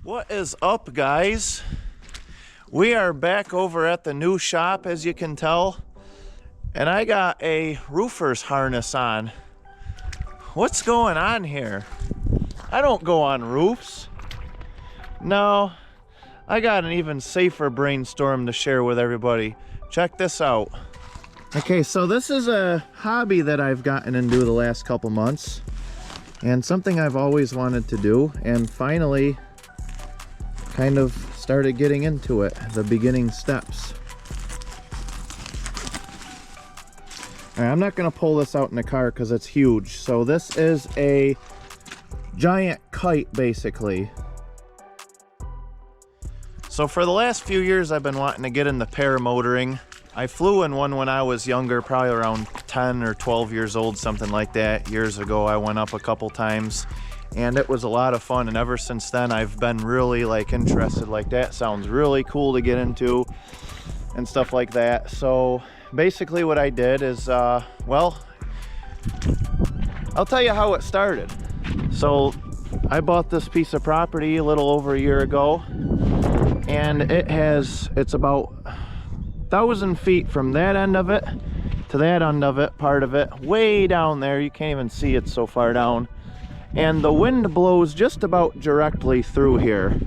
What is up, guys? We are back over at the new shop, as you can tell, and I got a roofer's harness on. What's going on here? I don't go on roofs. No, I got an even safer brainstorm to share with everybody. Check this out. Okay, so this is a hobby that I've gotten into the last couple months, and something I've always wanted to do, and finally kind of started getting into it, the beginning steps. All right, I'm not gonna pull this out in the car because it's huge. So this is a giant kite, basically. So for the last few years, I've been wanting to get into paramotoring. I flew in one when I was younger, probably around 10 or 12 years old, something like that. Years ago, I went up a couple times, and it was a lot of fun. And ever since then, I've been really interested. Like, that sounds really cool to get into and stuff like that. So basically what I did is, well, I'll tell you how it started. So I bought this piece of property a little over a year ago, and it's about 1,000 feet from that end of it to that end of it, part of it, way down there. You can't even see it so far down. And the wind blows just about directly through here.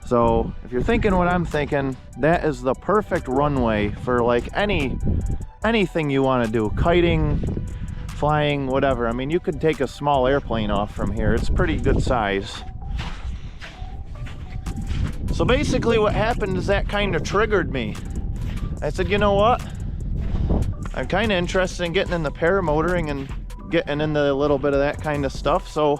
So if you're thinking what I'm thinking, that is the perfect runway for like anything you want to do. Kiting, flying, whatever. I mean, you could take a small airplane off from here. It's pretty good size. So basically what happened is that kind of triggered me. I said, you know what? I'm kind of interested in getting into paramotoring and getting into a little bit of that kind of stuff. So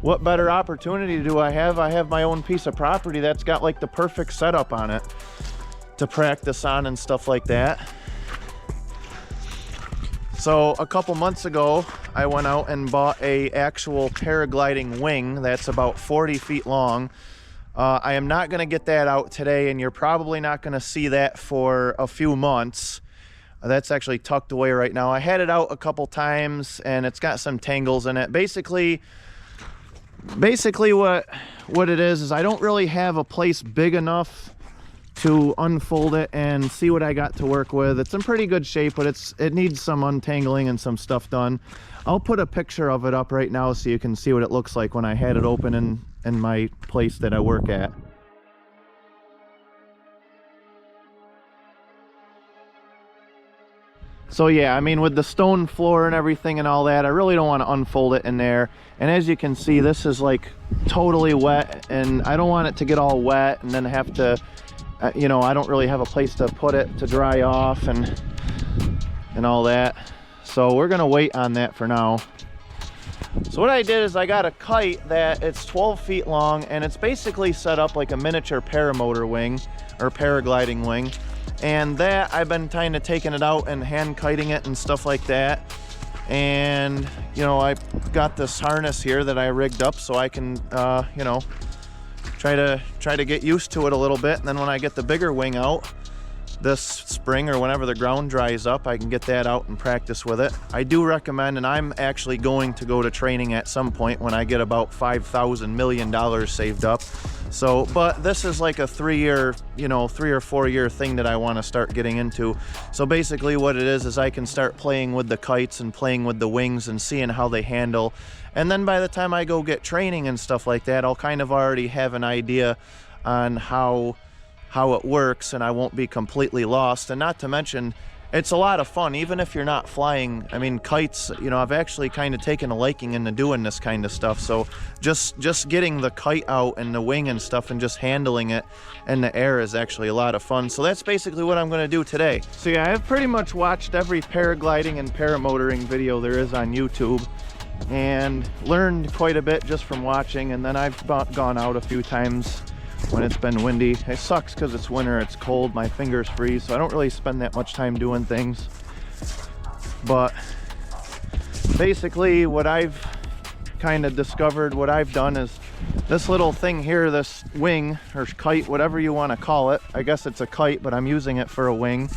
what better opportunity do I have? I have my own piece of property that's got like the perfect setup on it to practice on and stuff like that. So a couple months ago, I went out and bought a actual paragliding wing that's about 40 feet long. I am not going to get that out today, and you're probably not going to see that for a few months. That's actually tucked away right now. I had it out a couple times, and it's got some tangles in it. Basically what it is I don't really have a place big enough to unfold it and see what I got to work with. It's in pretty good shape, but it needs some untangling and some stuff done. I'll put a picture of it up right now so you can see what it looks like when I had it open in my place that I work at. So yeah, I mean, with the stone floor and everything and all that, I really don't want to unfold it in there. And as you can see, this is like totally wet, and I don't want it to get all wet and then have to, you know, I don't really have a place to put it to dry off and all that. So we're gonna wait on that for now. So what I did is I got a kite that it's 12 feet long, and it's basically set up like a miniature paramotor wing or paragliding wing. And that I've been kind of taking it out and hand kiting it and stuff like that. And you know, I got this harness here that I rigged up so I can you know, try to get used to it a little bit. And then when I get the bigger wing out this spring, or whenever the ground dries up, I can get that out and practice with it. I do recommend, and I'm actually going to go to training at some point when I get about $5,000 million saved up. So, but this is like a 3-year, you know, 3 or 4 year thing that I want to start getting into. So basically what it is I can start playing with the kites and playing with the wings and seeing how they handle. And then by the time I go get training and stuff like that, I'll kind of already have an idea on how it works, and I won't be completely lost. And not to mention, it's a lot of fun, even if you're not flying. I mean, kites, you know, I've actually kind of taken a liking into doing this kind of stuff. So just getting the kite out and the wing and stuff and just handling it in the air is actually a lot of fun. So that's basically what I'm going to do today. So yeah, I've pretty much watched every paragliding and paramotoring video there is on YouTube and learned quite a bit just from watching. And then I've gone out a few times when it's been windy. It sucks because it's winter, it's cold, my fingers freeze, so I don't really spend that much time doing things. But basically what I've kind of discovered, what I've done is this little thing here, this wing or kite, whatever you want to call it, I guess it's a kite but I'm using it for a wing,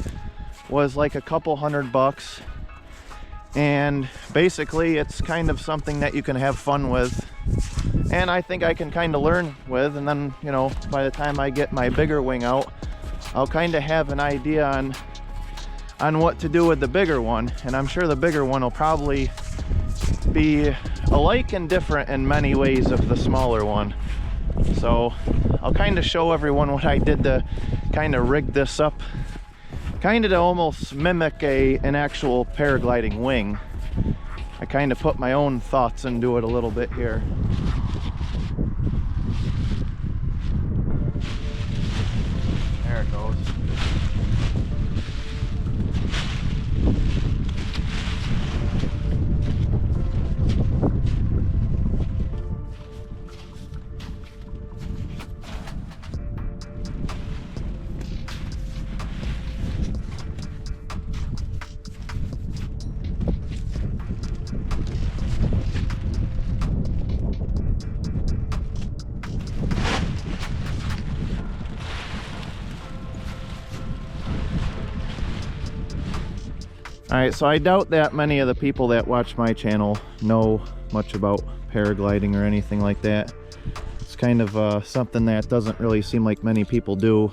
was like a couple $100. And basically it's kind of something that you can have fun with and I think I can kind of learn with. And then, you know, by the time I get my bigger wing out, I'll kind of have an idea on what to do with the bigger one. And I'm sure the bigger one will probably be alike and different in many ways of the smaller one. So I'll kind of show everyone what I did to kind of rig this up, kind of to almost mimic an actual paragliding wing. I kind of put my own thoughts into it a little bit here. There it goes. Alright, so I doubt that many of the people that watch my channel know much about paragliding or anything like that. It's kind of something that doesn't really seem like many people do.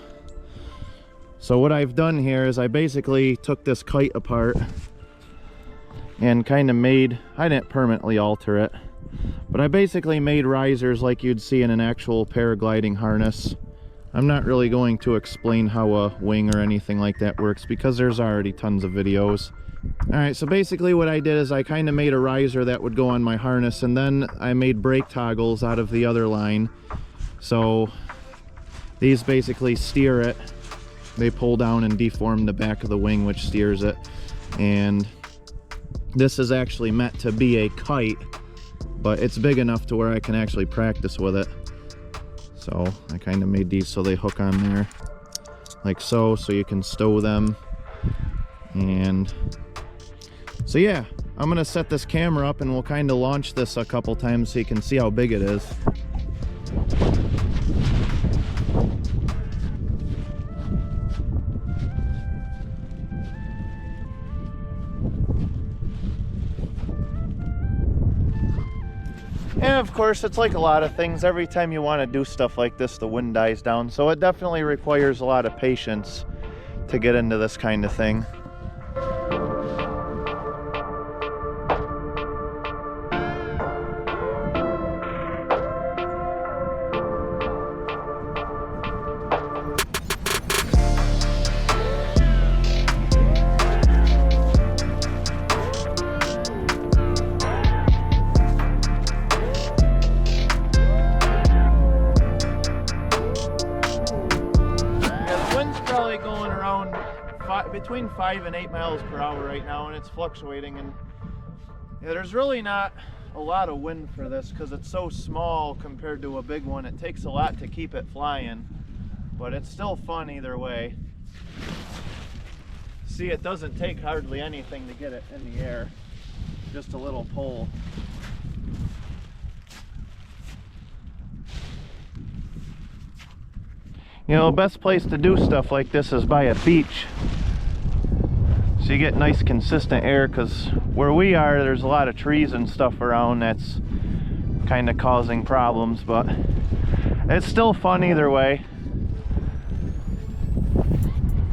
So what I've done here is I basically took this kite apart and kind of made, I didn't permanently alter it, but I basically made risers like you'd see in an actual paragliding harness. I'm not really going to explain how a wing or anything like that works because there's already tons of videos. Alright, so basically what I did is I kind of made a riser that would go on my harness, and then I made brake toggles out of the other line. So these basically steer it. They pull down and deform the back of the wing, which steers it. And this is actually meant to be a kite, but it's big enough to where I can actually practice with it. So I kind of made these so they hook on there like so you can stow them. And so yeah, I'm gonna set this camera up and we'll kind of launch this a couple times so you can see how big it is. And of course, it's like a lot of things. Every time you want to do stuff like this, the wind dies down. So it definitely requires a lot of patience to get into this kind of thing. Going around between 5 and 8 miles per hour right now, and it's fluctuating. And yeah, there's really not a lot of wind for this because it's so small compared to a big one. It takes a lot to keep it flying, but it's still fun either way. See, it doesn't take hardly anything to get it in the air, just a little pull. You know, the best place to do stuff like this is by a beach, so you get nice consistent air, because where we are there's a lot of trees and stuff around that's kind of causing problems, but it's still fun either way.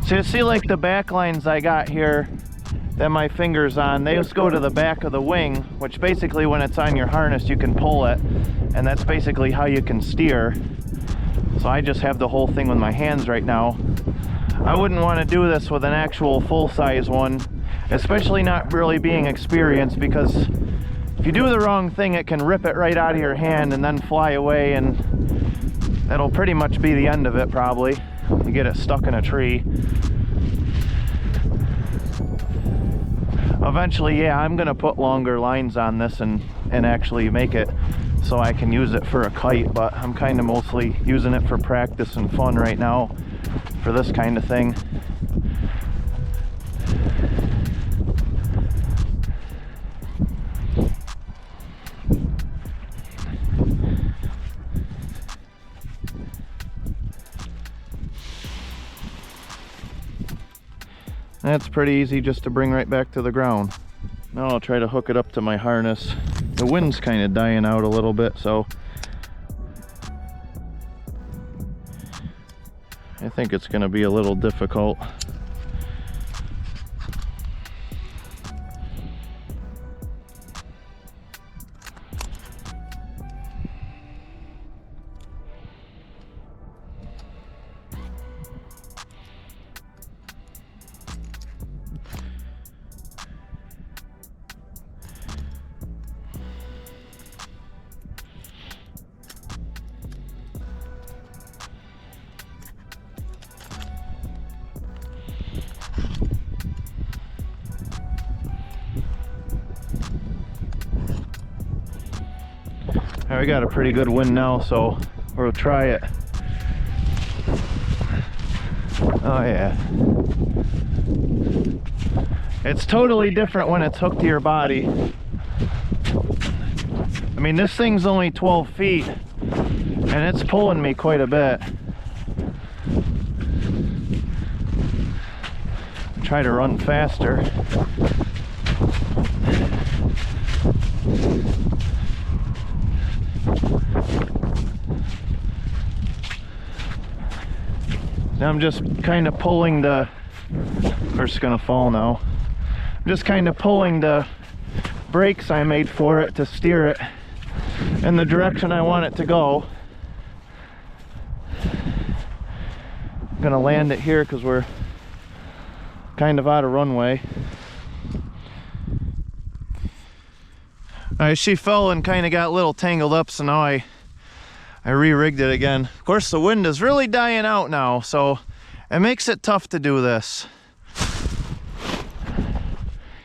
So you see, like the back lines I got here that my finger's on, they just go to the back of the wing, which basically when it's on your harness you can pull it, and that's basically how you can steer. So I just have the whole thing with my hands right now. I wouldn't want to do this with an actual full-size one, especially not really being experienced, because if you do the wrong thing it can rip it right out of your hand and then fly away, and that'll pretty much be the end of it probably. You get it stuck in a tree. Eventually, yeah, I'm gonna put longer lines on this and actually make it so I can use it for a kite, but I'm kind of mostly using it for practice and fun right now for this kind of thing. That's pretty easy just to bring right back to the ground. Now I'll try to hook it up to my harness. The wind's kind of dying out a little bit, so I think it's going to be a little difficult. We got a pretty good wind now, so we'll try it. Oh yeah. It's totally different when it's hooked to your body. I mean, this thing's only 12 feet and it's pulling me quite a bit. Try to run faster. Now I'm just kind of pulling the, we're just gonna fall now. I'm just kind of pulling the brakes I made for it to steer it in the direction I want it to go. I'm gonna land it here because we're kind of out of runway. Alright, she fell and kind of got a little tangled up, so now I re-rigged it again. Of course, the wind is really dying out now, so it makes it tough to do this.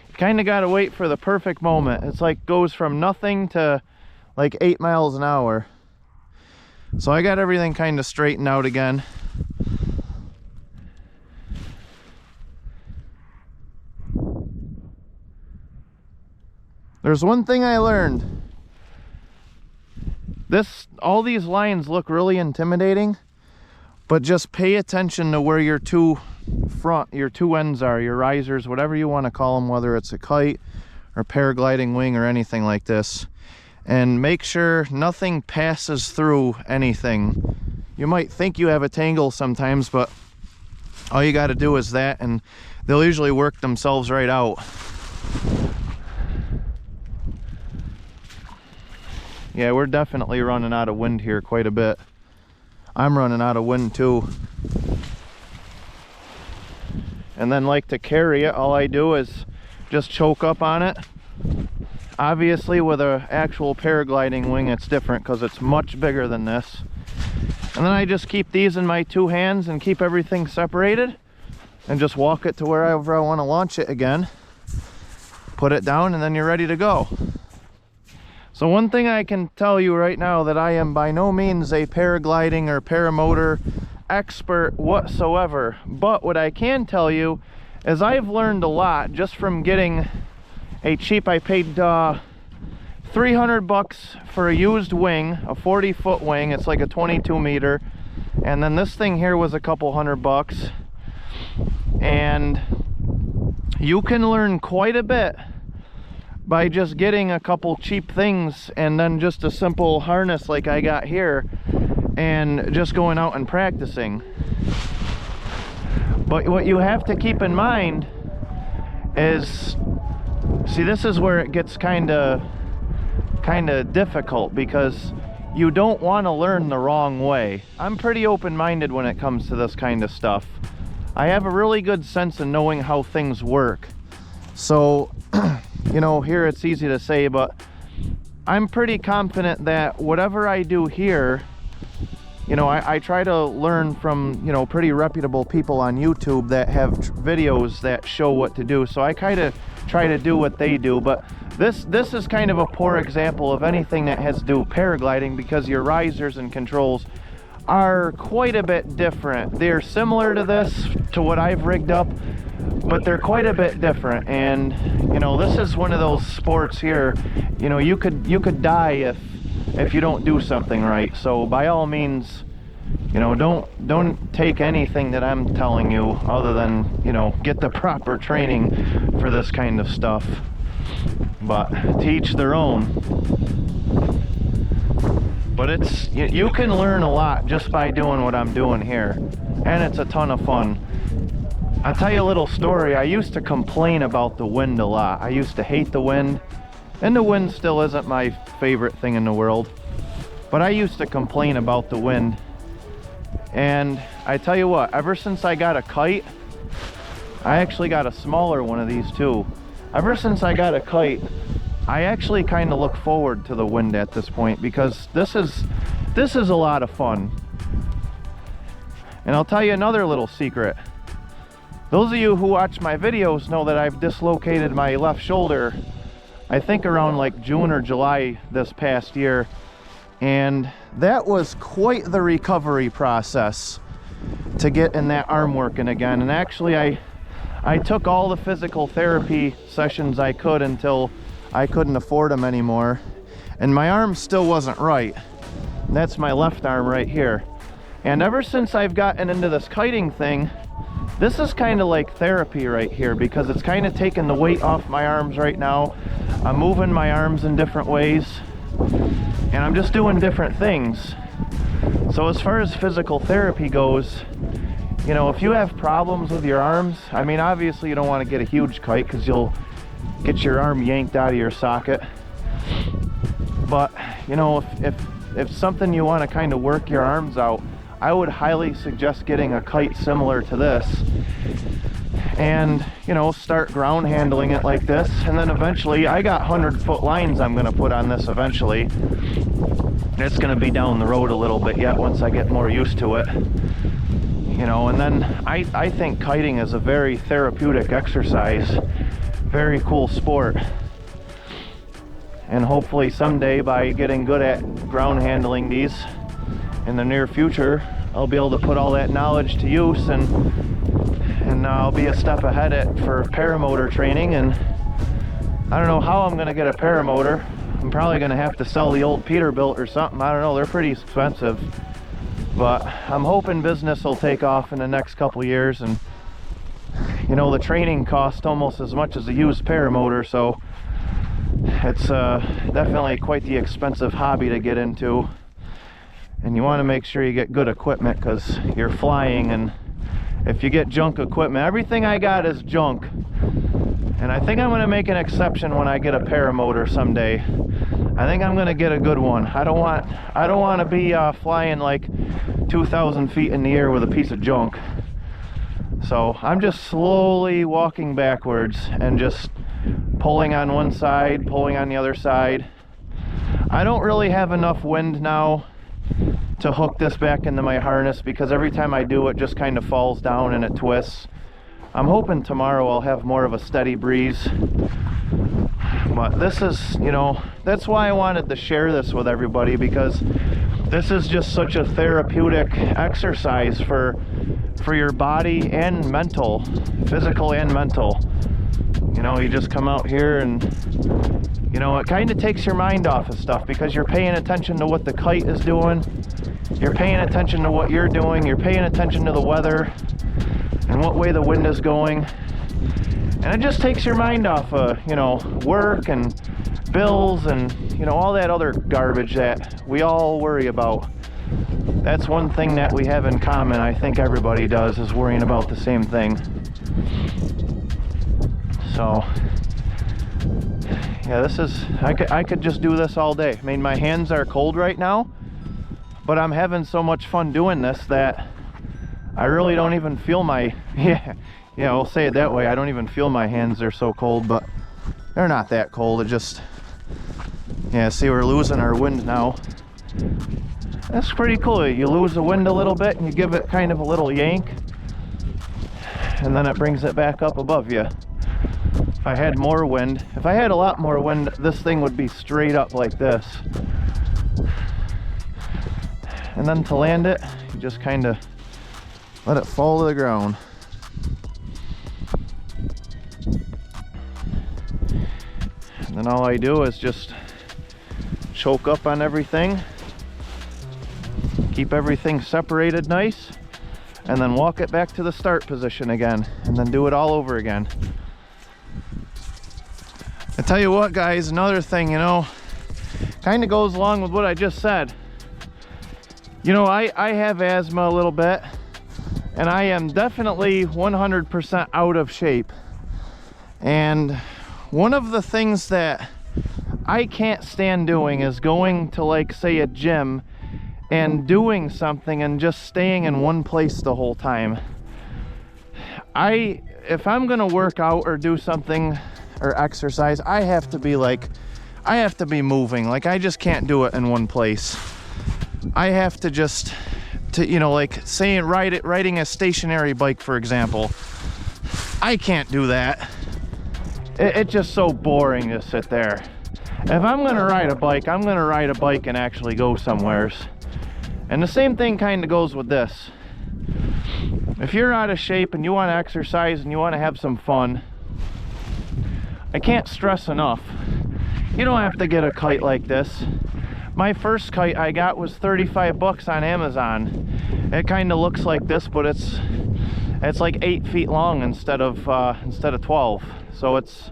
You kind of got to wait for the perfect moment. It's like goes from nothing to like 8 miles an hour. So I got everything kind of straightened out again. There's one thing I learned. All these lines look really intimidating, but just pay attention to where your two ends are, your risers, whatever you want to call them, whether it's a kite or paragliding wing or anything like this, and make sure nothing passes through anything. You might think you have a tangle sometimes, but all you got to do is that, and they'll usually work themselves right out. Yeah, we're definitely running out of wind here quite a bit. I'm running out of wind too. And then, like, to carry it, all I do is just choke up on it. Obviously with an actual paragliding wing it's different because it's much bigger than this. And then I just keep these in my two hands and keep everything separated and just walk it to wherever I want to launch it again. Put it down and then you're ready to go. So one thing I can tell you right now, that I am by no means a paragliding or paramotor expert whatsoever, but what I can tell you is I've learned a lot just from getting a cheap, I paid $300 for a used wing, a 40-foot wing. It's like a 22 meter, and then this thing here was a couple $100, and you can learn quite a bit by just getting a couple cheap things and then just a simple harness like I got here and just going out and practicing. But what you have to keep in mind is, see, this is where it gets kind of difficult, because you don't want to learn the wrong way. I'm pretty open-minded when it comes to this kind of stuff. I have a really good sense of knowing how things work. So you know, here it's easy to say, but I'm pretty confident that whatever I do here, you know, I try to learn from, you know, pretty reputable people on YouTube that have videos that show what to do. So I kind of try to do what they do, but this is kind of a poor example of anything that has to do with paragliding, because your risers and controls are quite a bit different. They're similar to this, to what I've rigged up, but they're quite a bit different. And you know, this is one of those sports here, you know, you could die if you don't do something right. So by all means, you know, don't take anything that I'm telling you, other than, you know, get the proper training for this kind of stuff. But to each their own. But it's, you can learn a lot just by doing what I'm doing here. and it's a ton of fun. I'll tell you a little story. I used to complain about the wind a lot. I used to hate the wind, and the wind still isn't my favorite thing in the world, but I used to complain about the wind. And I tell you what, ever since I got a kite, I actually got a smaller one of these too. Ever since I got a kite, I actually kind of look forward to the wind at this point, because this is a lot of fun. And I'll tell you another little secret. Those of you who watch my videos know that I've dislocated my left shoulder, I think around like June or July this past year. And that was quite the recovery process to get in that arm working again. And actually I took all the physical therapy sessions I could until I couldn't afford them anymore. And my arm still wasn't right. That's my left arm right here. And ever since I've gotten into this kiting thing, this is kind of like therapy right here, because it's kind of taking the weight off my arms right now. I'm moving my arms in different ways, and I'm just doing different things. So as far as physical therapy goes, you know, if you have problems with your arms, I mean, obviously you don't want to get a huge kite because you'll get your arm yanked out of your socket. But, you know, if something you want to kind of work your arms out, I would highly suggest getting a kite similar to this, and, you know, start ground handling it like this. And then eventually, I got 100-foot lines I'm going to put on this eventually. It's going to be down the road a little bit yet once I get more used to it. You know, and then I think kiting is a very therapeutic exercise, very cool sport. And hopefully someday, by getting good at ground handling these in the near future, I'll be able to put all that knowledge to use, and I'll be a step ahead for paramotor training. And I don't know how I'm going to get a paramotor. I'm probably going to have to sell the old Peterbilt or something. I don't know, they're pretty expensive. But I'm hoping business will take off in the next couple years, and, you know, the training costs almost as much as a used paramotor, so it's definitely quite the expensive hobby to get into. And you want to make sure you get good equipment, because you're flying, and if you get junk equipment, everything I got is junk. And I think I'm going to make an exception when I get a paramotor someday. I think I'm going to get a good one. I don't want to be flying like 2,000 feet in the air with a piece of junk. So I'm just slowly walking backwards and just pulling on one side, pulling on the other side. I don't really have enough wind now to hook this back into my harness, because every time I do, it just kind of falls down and it twists. I'm hoping tomorrow I'll have more of a steady breeze. But this is, you know, that's why I wanted to share this with everybody, because this is just such a therapeutic exercise for your body and mental, physical and mental. You know, you just come out here and, you know, it kind of takes your mind off of stuff, because you're paying attention to what the kite is doing, you're paying attention to what you're doing, you're paying attention to the weather and what way the wind is going. And it just takes your mind off of, you know, work and bills and, you know, all that other garbage that we all worry about. That's one thing that we have in common, I think everybody does, is worrying about the same thing. So yeah, this is, I could just do this all day. I mean, my hands are cold right now, but I'm having so much fun doing this that I really don't even feel my, yeah, we'll say it that way. I don't even feel my hands, they're so cold, but they're not that cold. It just, yeah, see, we're losing our wind now. That's pretty cool. You lose the wind a little bit and you give it kind of a little yank, and then it brings it back up above you. If I had more wind, if I had a lot more wind, this thing would be straight up like this. And then to land it, you just kind of let it fall to the ground. And then all I do is just choke up on everything, keep everything separated nice, and then walk it back to the start position again, and then do it all over again. I tell you what, guys, another thing, you know, kind of goes along with what I just said. You know, I have asthma a little bit, and I am definitely 100% out of shape. And one of the things that I can't stand doing is going to, like, say, a gym and doing something and just staying in one place the whole time. If I'm gonna work out or do something or exercise, I have to be moving. Like, I just can't do it in one place. I have to just, you know, like, say riding a stationary bike, for example. I can't do that. It's just so boring to sit there. If I'm gonna ride a bike, I'm gonna ride a bike and actually go somewheres. And the same thing kind of goes with this. If you're out of shape and you want to exercise and you want to have some fun, I can't stress enough, you don't have to get a kite like this. My first kite I got was 35 bucks on Amazon. It kind of looks like this, but it's like 8 feet long instead of 12. So it's,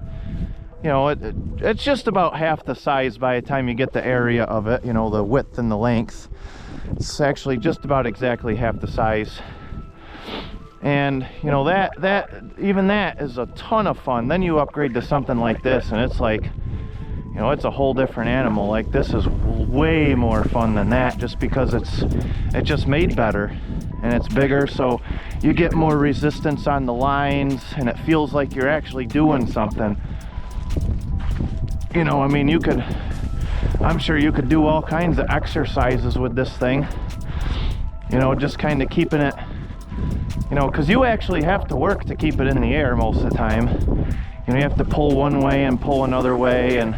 you know, it's just about half the size by the time you get the area of it, you know, the width and the length. It's actually just about exactly half the size. And you know, even that is a ton of fun. Then you upgrade to something like this and it's like, you know, it's a whole different animal. Like, this is way more fun than that, just because it's just made better and it's bigger, so you get more resistance on the lines and it feels like you're actually doing something. You know, I mean, I'm sure you could do all kinds of exercises with this thing, you know, just kind of keeping it, you know, because you actually have to work to keep it in the air most of the time. You know, you have to pull one way and pull another way, and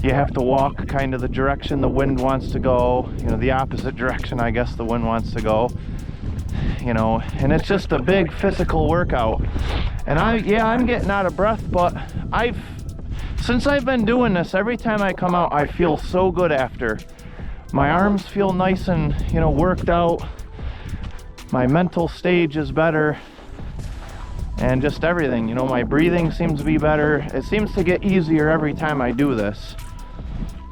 you have to walk kind of the direction the wind wants to go, you know, the opposite direction, I guess, the wind wants to go, you know, and it's just a big physical workout. And I'm getting out of breath, but since I've been doing this, every time I come out, I feel so good after. My arms feel nice and, you know, worked out. My mental stage is better. And just everything, you know, my breathing seems to be better. It seems to get easier every time I do this.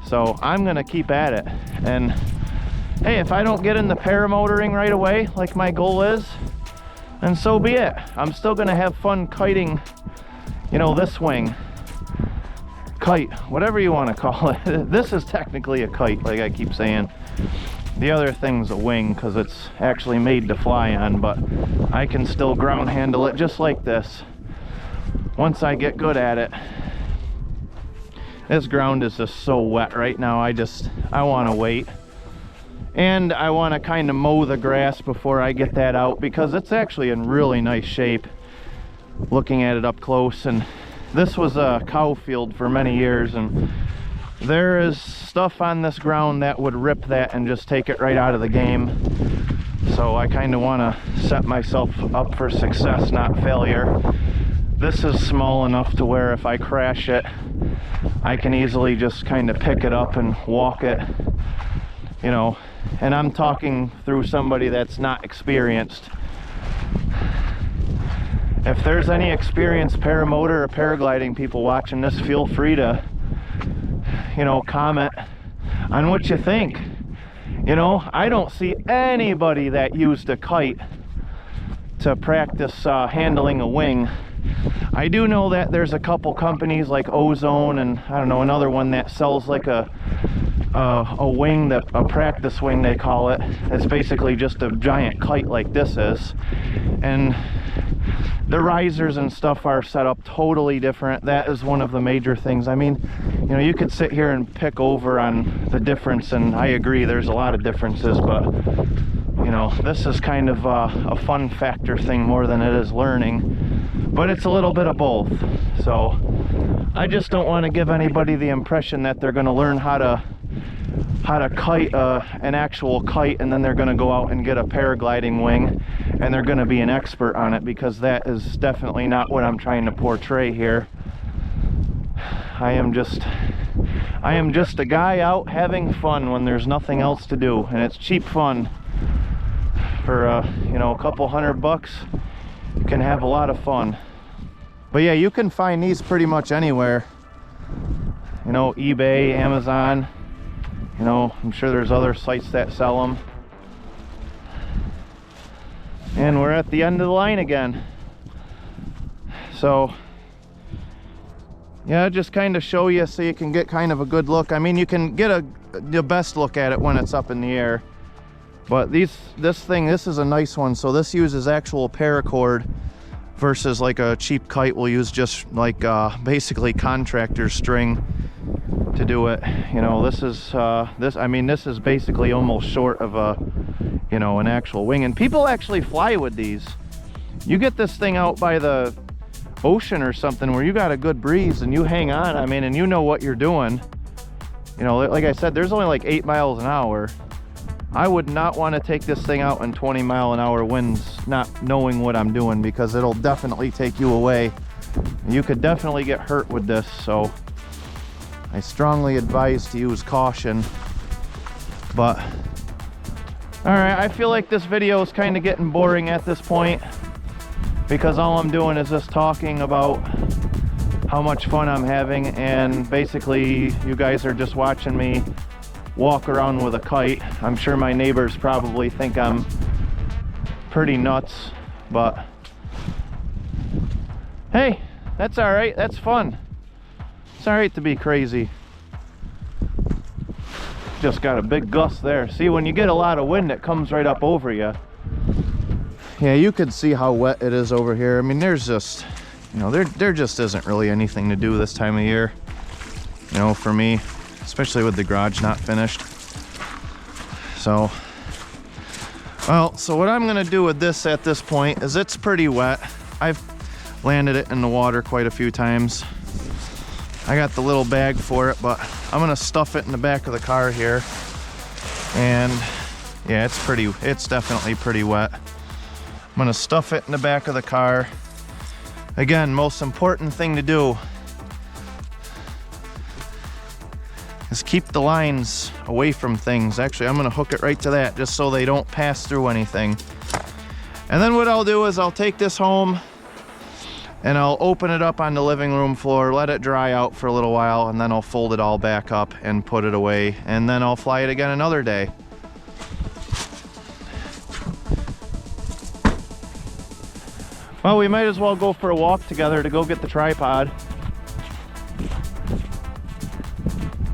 So I'm gonna keep at it. And hey, if I don't get into paramotoring right away, like my goal is, then so be it. I'm still gonna have fun kiting, you know, this wing. Kite, whatever you want to call it. This is technically a kite, like I keep saying. The other thing's a wing because it's actually made to fly on, but I can still ground handle it just like this once I get good at it. This ground is just so wet right now. I want to wait, and I want to kind of mow the grass before I get that out, because it's actually in really nice shape looking at it up close. And this was a cow field for many years, and there is stuff on this ground that would rip that and just take it right out of the game. So I kind of want to set myself up for success, not failure. This is small enough to where if I crash it, I can easily just kind of pick it up and walk it, you know. And I'm talking through somebody that's not experienced. If there's any experienced paramotor or paragliding people watching this, feel free to, you know, comment on what you think. You know, I don't see anybody that used a kite to practice handling a wing. I do know that there's a couple companies like Ozone and I don't know, another one that sells like a wing, a practice wing they call it. It's basically just a giant kite like this is, and the risers and stuff are set up totally different. That is one of the major things. I mean, you know, you could sit here and pick over on the difference, and I agree there's a lot of differences, but you know, this is kind of a fun factor thing more than it is learning, but it's a little bit of both. So I just don't want to give anybody the impression that they're going to learn how to kite an actual kite and then they're going to go out and get a paragliding wing and they're going to be an expert on it, because that is definitely not what I'm trying to portray here. I am just a guy out having fun when there's nothing else to do, and it's cheap fun. For you know, a couple $100, you can have a lot of fun. But yeah, you can find these pretty much anywhere, you know, eBay, Amazon, you know, I'm sure there's other sites that sell them. And we're at the end of the line again. So yeah, just kind of show you so you can get kind of a good look. I mean, you can get the best look at it when it's up in the air. But this is a nice one. So this uses actual paracord versus like a cheap kite will use just like basically contractor string to do it. You know, this is basically almost short of a, you know, an actual wing. And people actually fly with these. You get this thing out by the ocean or something where you got a good breeze and you hang on, I mean, and you know what you're doing. You know, like I said, there's only like 8 miles an hour. I would not want to take this thing out in 20-mile-an-hour winds not knowing what I'm doing, because it'll definitely take you away. You could definitely get hurt with this, so I strongly advise to use caution. But all right, I feel like this video is kind of getting boring at this point, because all I'm doing is just talking about how much fun I'm having, and basically you guys are just watching me walk around with a kite. I'm sure my neighbors probably think I'm pretty nuts, but hey, that's all right. That's fun. It's all right to be crazy. Just got a big gust there. See, when you get a lot of wind, it comes right up over you. Yeah, you can see how wet it is over here. I mean, there's just, you know, there just isn't really anything to do this time of year, you know, for me, especially with the garage not finished. So, well, so what I'm gonna do with this at this point is, it's pretty wet. I've landed it in the water quite a few times. I got the little bag for it, but I'm gonna stuff it in the back of the car here. And yeah, it's definitely pretty wet. I'm gonna stuff it in the back of the car. Again, most important thing to do is keep the lines away from things. Actually, I'm gonna hook it right to that just so they don't pass through anything. And then what I'll do is I'll take this home and I'll open it up on the living room floor, let it dry out for a little while, and then I'll fold it all back up and put it away, and then I'll fly it again another day. Well, we might as well go for a walk together to go get the tripod.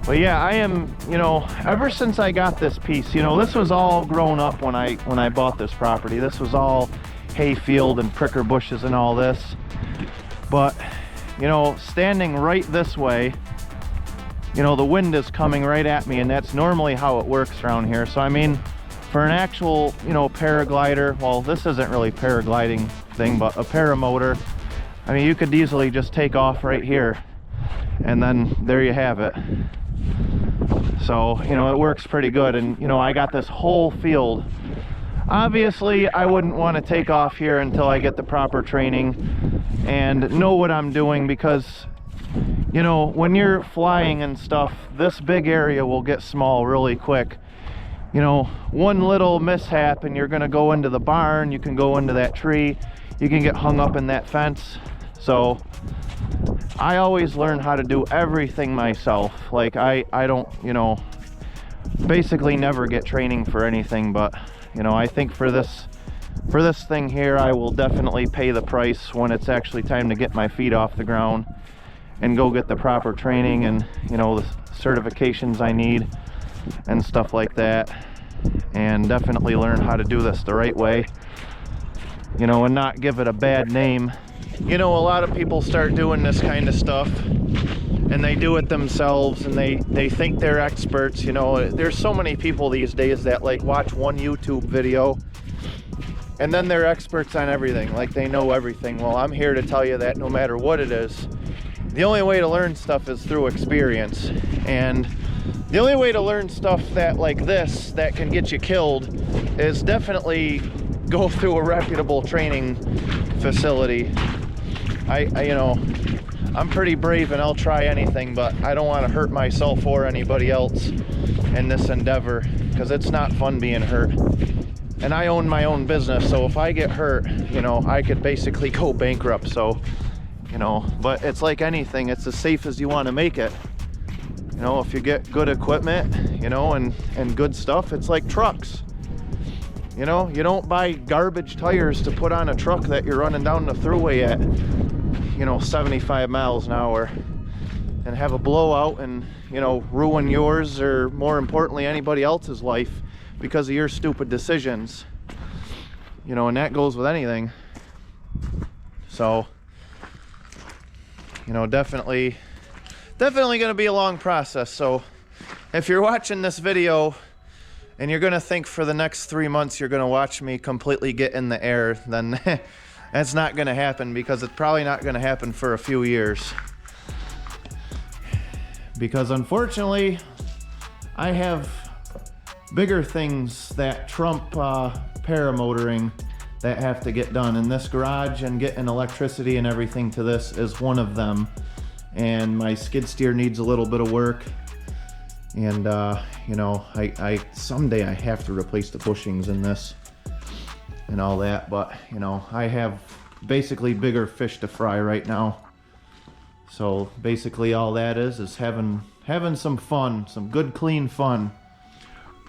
But yeah, I am, you know, ever since I got this piece, you know, this was all grown up when I bought this property. This was all hay field and pricker bushes and all this. But, you know, standing right this way, you know, the wind is coming right at me, and that's normally how it works around here. So, I mean, for an actual, you know, paraglider, well, this isn't really paragliding thing, but a paramotor, I mean, you could easily just take off right here, and then there you have it. So, you know, it works pretty good. And, you know, I got this whole field. Obviously, I wouldn't want to take off here until I get the proper training and know what I'm doing, because, you know, when you're flying and stuff, this big area will get small really quick. You know, one little mishap and you're going to go into the barn, you can go into that tree, you can get hung up in that fence. So I always learn how to do everything myself. Like I don't, you know, basically never get training for anything. But, you know, I think for this thing here, I will definitely pay the price when it's actually time to get my feet off the ground and go get the proper training and, you know, the certifications I need and stuff like that, and definitely learn how to do this the right way, you know, and not give it a bad name. You know, a lot of people start doing this kind of stuff and they do it themselves, and they think they're experts. You know, there's so many people these days that like watch one YouTube video and then they're experts on everything, like they know everything. Well, I'm here to tell you that no matter what it is, the only way to learn stuff is through experience. And the only way to learn stuff that like this that can get you killed is definitely go through a reputable training facility. You know, I'm pretty brave and I'll try anything, but I don't want to hurt myself or anybody else in this endeavor, because it's not fun being hurt. And I own my own business, so if I get hurt, you know, I could basically go bankrupt. So, you know, but it's like anything, it's as safe as you want to make it. You know, if you get good equipment, you know, and good stuff, it's like trucks. You know, you don't buy garbage tires to put on a truck that you're running down the thruway at, you know, 75 miles an hour and have a blowout and, you know, ruin yours or, more importantly, anybody else's life because of your stupid decisions. You know, and that goes with anything. So, you know, definitely gonna be a long process. So if you're watching this video and you're gonna think for the next 3 months you're gonna watch me completely get in the air, then that's not gonna happen, because it's probably not gonna happen for a few years. Because unfortunately, I have bigger things that trump paramotoring that have to get done. And this garage and getting electricity and everything to this is one of them. And my skid steer needs a little bit of work. And you know, someday I have to replace the bushings in this and all that. But you know, I have basically bigger fish to fry right now. So basically all that is having some fun, some good clean fun.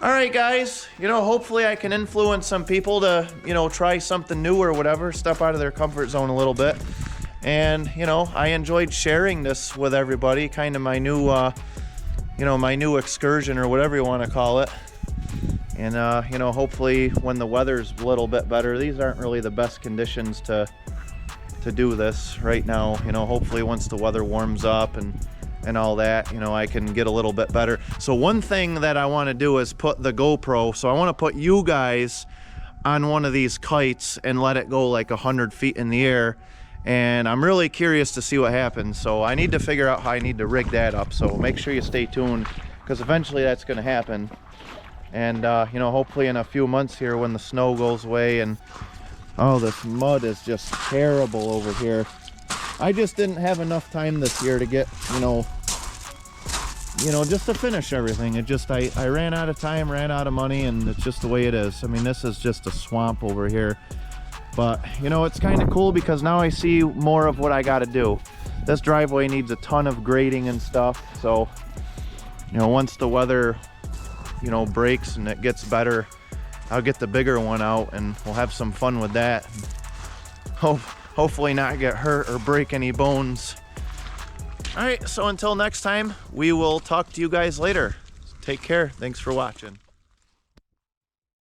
All right, guys, you know, hopefully I can influence some people to, you know, try something new or whatever, step out of their comfort zone a little bit. And, you know, I enjoyed sharing this with everybody, kind of my new, you know, my new excursion or whatever you want to call it. And, you know, hopefully when the weather's a little bit better, these aren't really the best conditions to do this right now. You know, hopefully once the weather warms up and all that, you know, I can get a little bit better. So one thing that I want to do is put the GoPro, so I want to put you guys on one of these kites and let it go like 100 feet in the air, and I'm really curious to see what happens. So I need to figure out how I need to rig that up, so make sure you stay tuned, because eventually that's going to happen. And you know, hopefully in a few months here when the snow goes away, and oh, this mud is just terrible over here. I just didn't have enough time this year to get, you know, just to finish everything. It just, I ran out of time, ran out of money, and it's just the way it is. I mean, this is just a swamp over here. But, you know, it's kind of cool because now I see more of what I got to do. This driveway needs a ton of grading and stuff. So, you know, once the weather, you know, breaks and it gets better, I'll get the bigger one out and we'll have some fun with that. Hopefully not get hurt or break any bones. All right, so until next time, we will talk to you guys later. Take care. Thanks for watching.